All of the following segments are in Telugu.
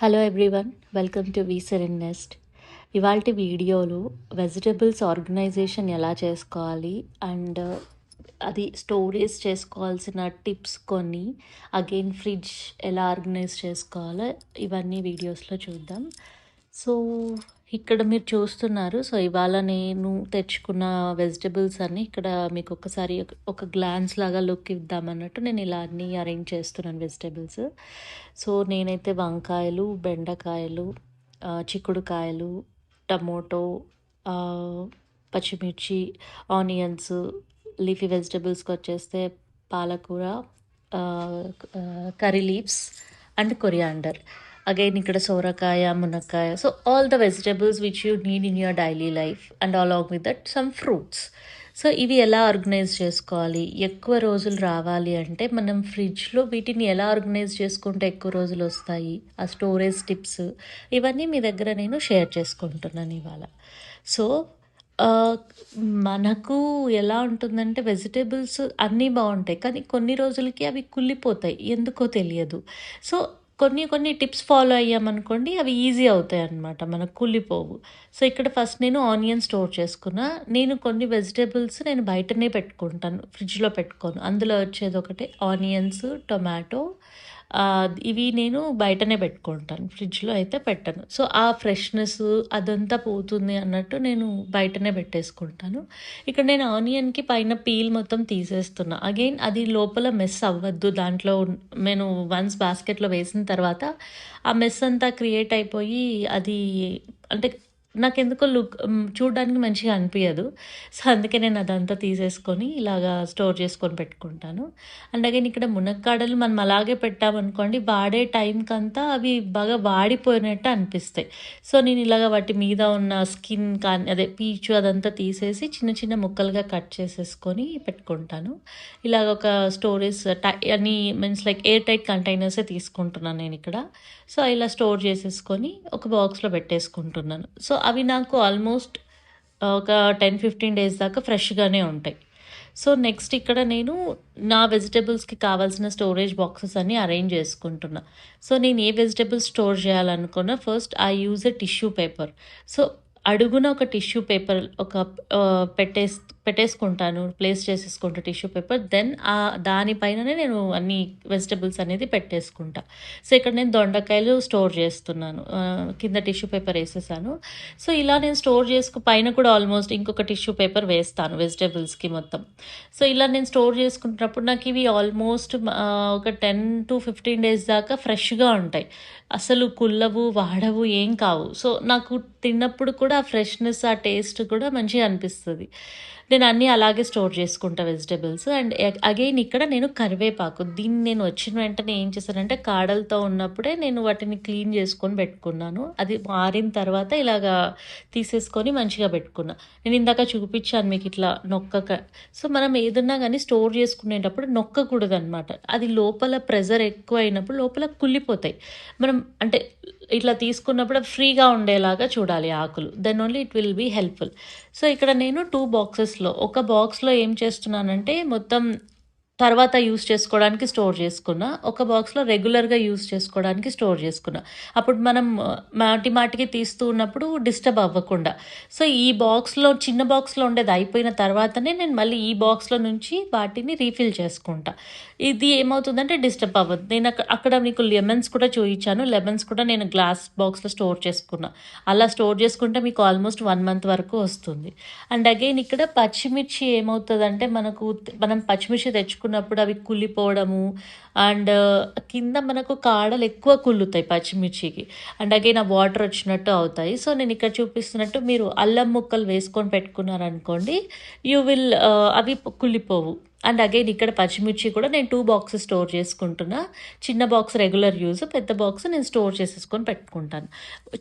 Hello everyone, welcome to V Serene Nest. ఇవాల్టి వీడియోలో వెజిటబుల్స్ ఆర్గనైజేషన్ ఎలా చేసుకోవాలి అండ్ అది స్టోరేజ్ చేసుకోవాల్సిన టిప్స్ కొన్ని, అగైన్ ఫ్రిడ్జ్ ఎలా ఆర్గనైజ్ చేసుకోవాలో ఇవన్నీ వీడియోస్లో చూద్దాం. సో ఇక్కడ మీరు చూస్తున్నారు. సో ఇవాళ నేను తెచ్చుకున్న వెజిటబుల్స్ అన్నీ ఇక్కడ మీకు ఒకసారి ఒక గ్లాన్స్ లాగా లుక్ ఇద్దామన్నట్టు నేను ఇలా అన్నీ అరేంజ్ చేస్తున్నాను వెజిటబుల్స్. సో నేనైతే వంకాయలు, బెండకాయలు, చిక్కుడుకాయలు, టమోటో, ఆ, పచ్చిమిర్చి, ఆనియన్స్, లీఫీ వెజిటబుల్స్కి వచ్చేస్తే పాలకూర, curry leaves and coriander. Again ఇక్కడ సోరకాయ, మునక్కాయ. So all the vegetables which you need in your daily life and along with that some fruits. So ఇవి ఎలా ఆర్గనైజ్ చేసుకోవాలి, ఎక్కువ రోజులు రావాలి అంటే మనం ఫ్రిడ్జ్లో వీటిని ఎలా ఆర్గనైజ్ చేసుకుంటే ఎక్కువ రోజులు వస్తాయి, ఆ స్టోరేజ్ టిప్స్ ఇవన్నీ మీ దగ్గర నేను షేర్ చేసుకుంటున్నాను ఇవాళ. సో మనకు ఎలా ఉంటుందంటే వెజిటేబుల్స్ అన్నీ బాగుంటాయి, కానీ కొన్ని రోజులకి అవి కుళ్ళిపోతాయి, ఎందుకో తెలియదు. సో కొన్ని టిప్స్ ఫాలో అయ్యామనుకోండి, అవి ఈజీ అవుతాయి అన్నమాట, మనకు కుళ్ళిపోవు. సో ఇక్కడ ఫస్ట్ నేను ఆనియన్ స్టోర్ చేసుకున్నా. నేను కొన్ని వెజిటేబుల్స్ నేను బయటనే పెట్టుకుంటాను, ఫ్రిడ్జ్లో పెట్టుకోను. అందులో వచ్చేది ఒకటే ఆనియన్స్, టొమాటో. ఇవి నేను బయటనే పెట్టుకుంటాను, ఫ్రిడ్జ్లో అయితే పెట్టను. సో ఆ ఫ్రెష్నెస్ అదంతా పోతుంది అన్నట్టు నేను బయటనే పెట్టేసుకుంటాను. ఇక్కడ నేను ఆనియన్కి పైన పీల్ మొత్తం తీసేస్తున్నా. అగైన్ అది లోపల మెస్ అవ్వద్దు. దాంట్లో నేను వన్స్ బాస్కెట్లో వేసిన తర్వాత ఆ మెస్ అంతా క్రియేట్ అయిపోయి అది అంటే నాకెందుకో చూడడానికి మంచిగా అనిపించదు. సో అందుకే నేను అదంతా తీసేసుకొని ఇలాగా స్టోర్ చేసుకొని పెట్టుకుంటాను. అండ్ అగైన్ ఇక్కడ మునక్కాడలు మనం అలాగే పెట్టామనుకోండి, వాడే టైంకంతా అవి బాగా వాడిపోయినట్టు అనిపిస్తాయి. సో నేను ఇలాగ వాటి మీద ఉన్న స్కిన్ కానీ అదే పీచు అదంతా తీసేసి చిన్న చిన్న ముక్కలుగా కట్ చేసేసుకొని పెట్టుకుంటాను. ఇలాగ ఒక స్టోరేజ్ అని మీన్స్ లైక్ ఎయిర్ టైట్ కంటైనర్సే తీసుకుంటున్నాను నేను ఇక్కడ. సో ఇలా స్టోర్ చేసేసుకొని ఒక బాక్స్లో పెట్టేసుకుంటున్నాను. సో అవి నాకు ఆల్మోస్ట్ ఒక 10-15 డేస్ దాకా ఫ్రెష్గానే ఉంటాయి. సో నెక్స్ట్ ఇక్కడ నేను నా వెజిటేబుల్స్కి కావాల్సిన స్టోరేజ్ బాక్సెస్ అన్నీ అరేంజ్ చేసుకుంటున్నా. సో నేను ఏ వెజిటేబుల్స్ స్టోర్ చేయాలనుకున్నా, first I use a tissue paper. So అడుగున ఒక టిష్యూ పేపర్ ఒక పెట్టేసుకుంటాను, ప్లేస్ చేసేసుకుంటా టిష్యూ పేపర్. దెన్ దానిపైననే నేను అన్ని వెజిటబుల్స్ అనేది పెట్టేసుకుంటా. సో ఇక్కడ నేను దొండకాయలు స్టోర్ చేస్తున్నాను, కింద టిష్యూ పేపర్ వేసేసాను. సో ఇలా నేను స్టోర్ పైన కూడా ఆల్మోస్ట్ ఇంకొక టిష్యూ పేపర్ వేస్తాను వెజిటబుల్స్కి మొత్తం. సో ఇలా నేను స్టోర్ చేసుకుంటున్నప్పుడు నాకు ఇవి ఆల్మోస్ట్ ఒక 10-15 డేస్ దాకా ఫ్రెష్గా ఉంటాయి, అసలు కుళ్ళవు, వాడవు, ఏం కావు. సో నాకు తిన్నప్పుడు కూడా ఆ ఫ్రెష్నెస్, ఆ టేస్ట్ కూడా మంచిగా అనిపిస్తుంది. నేను అన్నీ అలాగే స్టోర్ చేసుకుంటా వెజిటబుల్స్. అండ్ అగైన్ ఇక్కడ నేను కరివేపాకు, దీన్ని నేను వచ్చిన వెంటనే ఏం చేశానంటే కాడలతో ఉన్నప్పుడే నేను వాటిని క్లీన్ చేసుకొని పెట్టుకున్నాను. అది మారిన తర్వాత ఇలాగా తీసేసుకొని మంచిగా పెట్టుకున్నా. నేను ఇందాక చూపించాను మీకు ఇట్లా నొక్కక. సో మనం ఏదన్నా కానీ స్టోర్ చేసుకునేటప్పుడు నొక్కకూడదు అనమాట. అది లోపల ప్రెజర్ ఎక్కువ అయినప్పుడు లోపల కుళ్ళిపోతాయి. మనం అంటే ఇట్లా తీసుకున్నప్పుడు ఫ్రీగా ఉండేలాగా చూడాలి ఆకులు, then only it will be helpful. So ఇక్కడ నేను 2 బాక్సెస్లో, ఒక బాక్స్లో ఏం చేస్తున్నానంటే మొత్తం తర్వాత యూస్ చేసుకోవడానికి స్టోర్ చేసుకున్నా, ఒక బాక్స్లో రెగ్యులర్గా యూస్ చేసుకోవడానికి స్టోర్ చేసుకున్నా. అప్పుడు మనం మాటికి తీస్తూ ఉన్నప్పుడు డిస్టర్బ్ అవ్వకుండా. సో ఈ బాక్స్లో, చిన్న బాక్స్లో ఉండేది అయిపోయిన తర్వాతనే నేను మళ్ళీ ఈ బాక్స్లో నుంచి వాటిని రీఫిల్ చేసుకుంటా. ఇది ఏమవుతుందంటే డిస్టర్బ్ అవ్వదు. నేను అక్కడ మీకు లెమన్స్ కూడా చూపించాను. లెమన్స్ కూడా నేను గ్లాస్ బాక్స్లో స్టోర్ చేసుకున్నా. అలా స్టోర్ చేసుకుంటే మీకు ఆల్మోస్ట్ 1 month వరకు వస్తుంది. అండ్ అగైన్ ఇక్కడ పచ్చిమిర్చి ఏమవుతుందంటే మనం పచ్చిమిర్చి తెచ్చుకున్నప్పుడు అవి కుళ్ళిపోవడము అండ్ కింద మనకు కాడలు ఎక్కువ కుళ్ళుతాయి పచ్చిమిర్చికి. అండ్ అగైన్ ఆ వాటర్ వచ్చినట్టు అవుతాయి. సో నేను ఇక్కడ చూపిస్తున్నట్టు మీరు అల్లం ముక్కలు వేసుకొని పెట్టుకున్నారనుకోండి, యూ విల్ అవి కుళ్ళిపోవు. అండ్ అగైన్ ఇక్కడ పచ్చిమిర్చి కూడా నేను 2 బాక్సెస్ స్టోర్ చేసుకుంటున్నా. చిన్న బాక్స్ రెగ్యులర్ యూజ్, పెద్ద బాక్స్ నేను స్టోర్ చేసేసుకొని పెట్టుకుంటాను.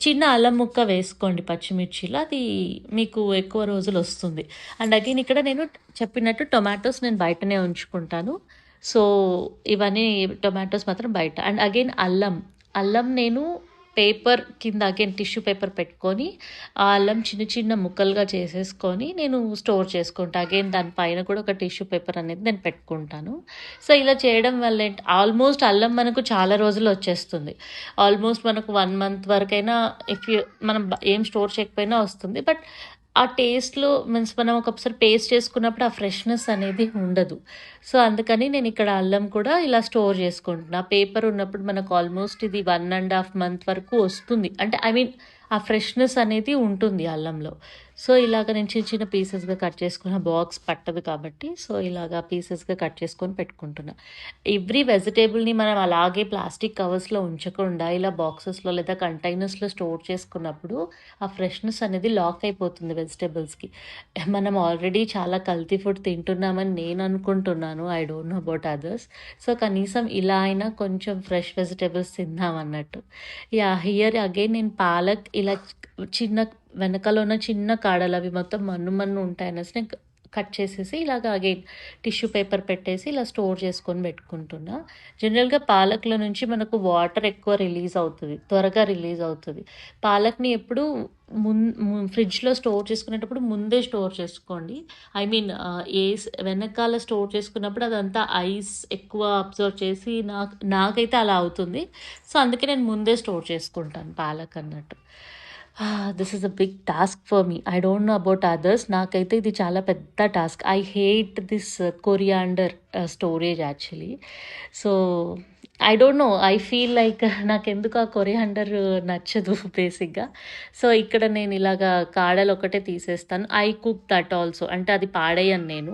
చిన్న అల్లం ముక్క వేసుకోండి పచ్చిమిర్చిలో, అది మీకు ఎక్కువ రోజులు వస్తుంది. అండ్ అగైన్ ఇక్కడ నేను చెప్పినట్టు టొమాటోస్ నేను బయటనే ఉంచుకుంటాను. సో ఇవన్నీ టొమాటోస్ మాత్రం బయట. అండ్ అగైన్ అల్లం నేను పేపర్ కింద అగైన్ టిష్యూ పేపర్ పెట్టుకొని, ఆ అల్లం చిన్న చిన్న ముక్కలుగా చేసేసుకొని నేను స్టోర్ చేసుకుంటా. అగైన్ దాని పైన కూడా ఒక టిష్యూ పేపర్ అనేది నేను పెట్టుకుంటాను. సో, ఇలా చేయడం వల్ల ఆల్మోస్ట్ అల్లం మనకు చాలా రోజులు వచ్చేస్తుంది. ఆల్మోస్ట్ మనకు 1 మంత్ వరకైనా ఇఫ్ యూ మనం ఏం స్టోర్ చేయకపోయినా వస్తుంది. బట్ ఆ టేస్ట్‌లో మీన్స్ మనం ఒకసారి పేస్ట్ చేసుకున్నప్పుడు ఆ ఫ్రెష్‌నెస్ అనేది ఉండదు. సో, అందుకని నేనిక్కడ అల్లం కూడా ఇలా స్టోర్ చేసుకుంటున్నా. పేపర్ ఉన్నప్పుడు మనకు ఆల్మోస్ట్ ఇది 1 ½ మంత్ వరకు వస్తుంది. అంటే ఐ మీన్ ఆ ఫ్రెష్‌నెస్ అనేది ఉంటుంది అల్లంలో. సో, ఇలాగ నేను చిన్న చిన్న పీసెస్‌గా కట్ చేసుకున్న బాక్స్ పట్టదు కాబట్టి, సో, ఇలాగా పీసెస్‌గా కట్ చేసుకొని పెట్టుకుంటున్నా. ఎవ్రీ వెజిటబుల్‌ని మనం అలాగే ప్లాస్టిక్ కవర్స్‌లో ఉంచకుండా ఇలా బాక్సెస్‌లో లేదా కంటైనర్స్‌లో స్టోర్ చేసుకున్నప్పుడు ఆ ఫ్రెష్‌నెస్ అనేది లాక్ అయిపోతుంది వెజిటబుల్స్‌కి. మనం ఆల్రెడీ చాలా కల్తీ ఫుడ్ తింటున్నామని నేను అనుకుంటున్నాను. I don't know about others. So, కనీసం ఇలా అయినా కొంచెం ఫ్రెష్ వెజిటబుల్స్ తిందామన్నట్టు. యాహ్! హియర్ అగైన్ నేను పాలక్ ఇలా చిన్న వెనకాల ఉన్న చిన్న కాడలు అవి మొత్తం మన్ను మన్ను ఉంటాయనేసి నేను కట్ చేసేసి ఇలాగ అగైన్ టిష్యూ పేపర్ పెట్టేసి ఇలా స్టోర్ చేసుకొని పెట్టుకుంటున్నా. జనరల్‌గా పాలక్‌లో నుంచి మనకు వాటర్ ఎక్కువ రిలీజ్ అవుతది. త్వరగా రిలీజ్ అవుతది. పాలక్‌ని ఎప్పుడు ఫ్రిడ్జ్‌లో స్టోర్ చేసుకునేటప్పుడు ముందే స్టోర్ చేసుకోండి. ఐ మీన్ వెనకాల స్టోర్ చేసుకున్నప్పుడు అదంతా ఐస్ ఎక్కువ అబ్జర్వ్ చేసి నాకైతే అలా అవుతుంది. సో, అందుకే నేను ముందే స్టోర్ చేసుకుంటాను పాలక్ అన్నట్టు. This is a big task for me. I don't know about others. నాకైతే ఇది చాలా పెద్ద task. I hate this coriander storage actually. So, I don't know. I feel like నాకెందుకో ఆ కొరియాండర్ నచ్చదు బేసిక్‌గా. సో, ఇక్కడ నేను ఇలాగా కాడలు ఒకటే తీసేస్తాను. I cook that also. అంటే అది పాడేయను నేను.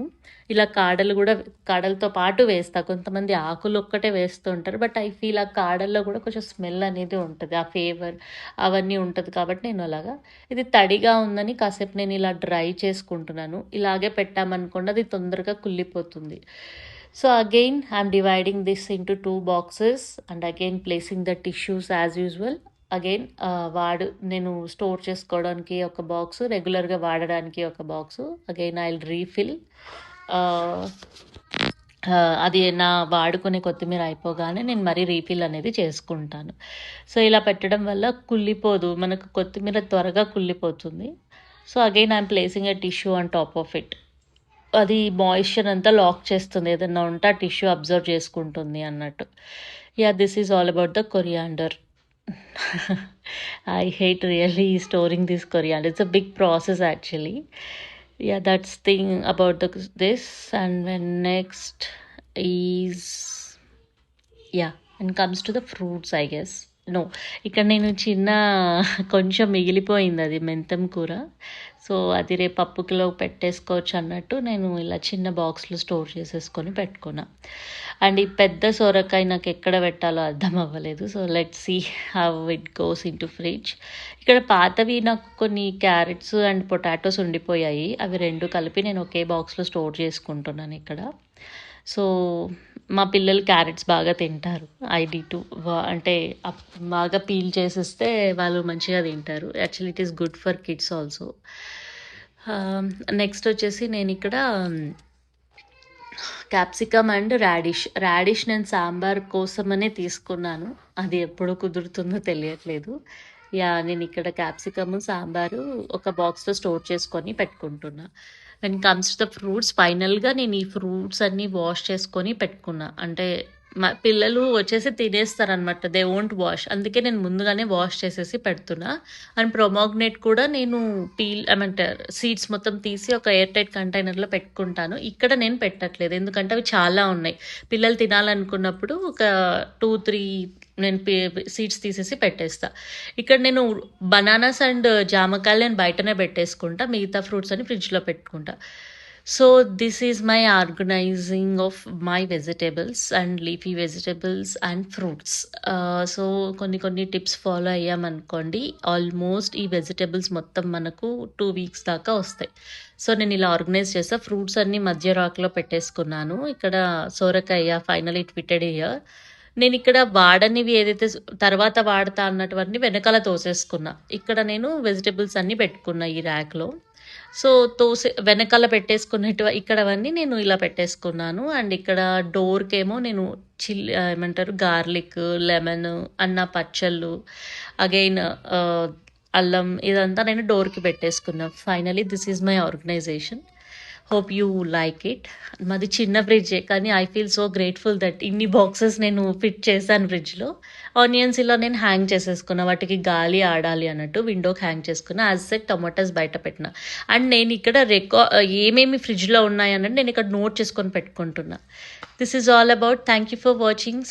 ఇలా కాడలు గూడా కాడలతో పాటు వేస్తా. కొంతమంది ఆకులు ఒక్కటే వేస్తూ ఉంటారు. బట్ ఐ ఫీల్ ఆ కాడల్లో గూడా కొంచెం స్మెల్ అనేది ఉంటది. ఆ ఫ్లేవర్ అవన్నీ ఉంటది కాబట్టి నేను అలాగా. ఇది తడిగా ఉందని కాసేపు నేను ఇలా డ్రై చేసుకుంటున్నాను. ఇలాగే పెట్టామనుకోండి అది తొందరగా కుళ్ళిపోతుంది. So, again I'm dividing this into 2 boxes and again placing the tissues as usual. Again నేను స్టోర్ చేసుకోవడానికి ఒక బాక్సు, రెగ్యులర్‌గా వాడడానికి ఒక box. Again I will refill. Ah, అది నా వాడుకునే కొత్తిమీర అయిపోగానే నేను మరీ రీఫిల్ అనేది చేసుకుంటాను. సో, ఇలా పెట్టడం వల్ల కుళ్ళిపోదు. మనకు కొత్తిమీర త్వరగా కుళ్ళిపోతుంది. So, again I'm placing a tissue on top of it. అది మాయిశ్చర్ అంతా లాక్ చేస్తుంది. ఏదన్నా ఉంటే ఆ టిష్యూ అబ్జర్వ్ చేసుకుంటుంది అన్నట్టు. Yeah! This is all about the coriander. I hate really storing this coriander. It's a big process actually. Yeah, that's thing about this. And when next is yeah! And comes to the fruits I guess. No. ఇక్కడ నేను చిన్న కొంచెం మిగిలిపోయిందది మెంతం కూర. సో, అది రేపు పప్పుకిలో పెట్టేసుకోవచ్చు అన్నట్టు నేను ఇలా చిన్న బాక్స్‌లో స్టోర్ చేసేసుకొని పెట్టుకున్నా. అండ్ ఈ పెద్ద సొరకాయ నాకెక్కడ పెట్టాలో అర్థం అవ్వలేదు. So, let's see how it goes into fridge. ఇక్కడ పాతవి నాకు కొన్ని క్యారెట్స్ అండ్ పొటాటోస్ ఉండిపోయాయి. అవి 2 కలిపి నేను ఒకే బాక్స్‌లో స్టోర్ చేసుకుంటున్నానిక్కడ. సో, మా పిల్లలు క్యారెట్స్ బాగా తింటారు. ఐ నీడ్ టు అంటే బాగా పీల్ చేసిస్తే వాళ్ళు మంచిగా తింటారు. Actually it is good for kids also. Next వచ్చేసి నేనిక్కడ క్యాప్సికమ్ అండ్ రాడిష్ నేను సాంబార్ కోసమనే తీసుకున్నాను. అది ఎప్పుడు కుదురుతుందో తెలియట్లేదు. యాహ్! నేనిక్కడ క్యాప్సికము, సాంబారు ఒక బాక్స్‌లో స్టోర్ చేసుకొని పెట్టుకుంటున్నా. When comes to the fruits ఫైనల్‌గా నేను ఈ ఫ్రూట్స్ అన్నీ వాష్ చేసుకొని పెట్టుకున్నా. అంటే పిల్లలు వచ్చేసి తినేస్తారనమాట. They won't wash. అందుకే నేను ముందుగానే వాష్ చేసేసి పెడుతున్నా. అండ్ ప్రొమాగ్నేట్ కూడా నేను ఏమంటే సీడ్స్ మొత్తం తీసి ఒక ఎయిర్ టైట్ కంటైనర్‌లో పెట్టుకుంటాను. ఇక్కడ నేను పెట్టట్లేదు. ఎందుకంటే అవి చాలా ఉన్నాయి. పిల్లలు తినాలనుకున్నప్పుడు ఒక 2, 3 నేను సీడ్స్ తీసేసి పెట్టేస్తా. ఇక్కడ నేను బనానాస్ అండ్ జామకాయలు నేను బయటనే పెట్టేసుకుంటా. మిగతా ఫ్రూట్స్ అన్ని ఫ్రిడ్జ్‌లో పెట్టుకుంటా. So, this is my organising of my vegetables and leafy vegetables and fruits. So, కొన్ని టిప్స్ ఫాలో అయ్యామనుకోండి, ఆల్మోస్ట్ ఈ వెజిటబుల్స్ మొత్తం మనకు 2 వీక్స్ దాకా వస్తాయి. సో, నేను ఇలా ఆర్గనైజ్ చేస్తా. ఫ్రూట్స్ అన్నీ మధ్య రాక్‌లో పెట్టేసుకున్నాను. ఇక్కడ సోరకాయ ఫైనల్లీ ఇట్ ఫిటెడ్ హియర్. నేనిక్కడ వాడనివి ఏదైతే తర్వాత వాడతా అన్నటువన్నీ వెనకాల తోసేసుకున్నా. ఇక్కడ నేను వెజిటబుల్స్ అన్నీ పెట్టుకున్నా ఈ ర్యాక్‌లో. సో, వెనకాల ఇక్కడవన్నీ నేను ఇలా పెట్టేసుకున్నాను. అండ్ ఇక్కడ డోర్‌కేమో నేను ఏమంటారు గార్లిక్, లెమన్, అన్న పచ్చళ్ళు, అగైన్ అల్లం ఇదంతా నేను డోర్‌కి పెట్టేసుకున్నా. Finally this is my organization. Hope you like it. మాది చిన్న ఫ్రిడ్జే కానీ I feel so grateful that ఇన్ని బాక్సెస్ నేను ఫిట్ చేశాను ఫ్రిడ్జ్‌లో. ఆనియన్స్ ఇలా నేను హ్యాంగ్ చేసేసుకున్నా. వాటికి గాలి ఆడాలి అన్నట్టు విండోకి హ్యాంగ్ చేసుకున్నా. యాజ్ సెట్ టొమాటోస్ బయట పెట్టిన. అండ్ నేను ఇక్కడ ఏమేమి ఫ్రిడ్జ్‌లో ఉన్నాయన్నది నేను ఇక్కడ నోట్ చేసుకొని పెట్టుకుంటున్నా. This is all about. Thank you for watching.